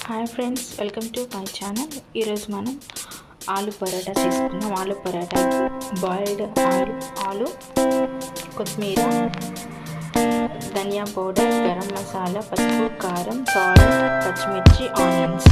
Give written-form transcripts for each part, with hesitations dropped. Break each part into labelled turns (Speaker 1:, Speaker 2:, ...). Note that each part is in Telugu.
Speaker 1: Hi friends, welcome to my channel. ఈరోజు మనం ఆలు పరోటా చేసుకున్నాం. ఆలు పరోటాకి బాయిల్డ్ ఆలు, కొత్తిమీర, ధనియా పౌడర్, గరం మసాలా, పసుపు, కారం, సాల్ట్, పచ్చిమిర్చి, ఆనియన్స్.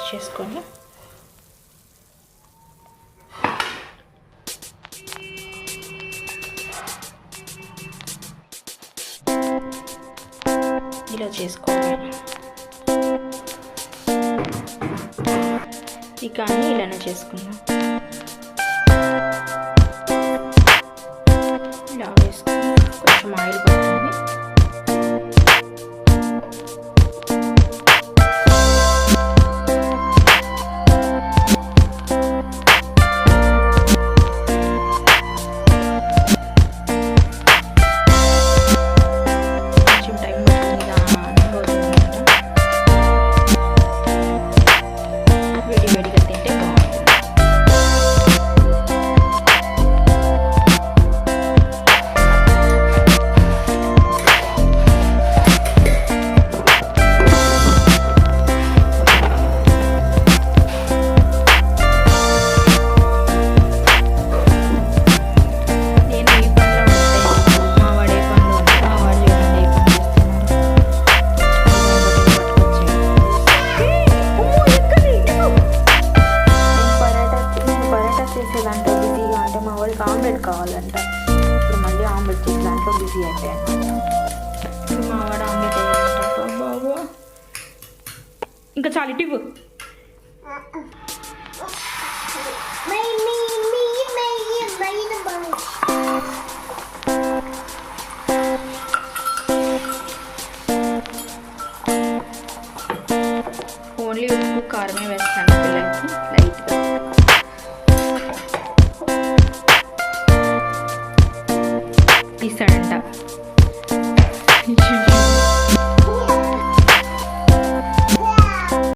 Speaker 1: చేసుకొని ఇలా చేసుకోవాలి. ఇక అన్నీ ఇలానే చేసుకుందాం. ఇలా వేసుకుని కొంచెం ఆయిల్ పడుతుంది. దాంట్లో బిజీగా అంటే మా వాళ్ళకి ఆమ్లెట్ కావాలంట. ఇప్పుడు మళ్ళీ ఆమ్లెట్ చేసి దాంట్లో బిజీ అయిపోయాను. మా వాడు ఆమ్లెట్ వేయాలంట. బాబు ఇంకా చాలు ఇటు. ఓన్లీ ఉప్పు కారమే వేస్తాను పిల్లలకి లైట్గా. తీస్తాడంట.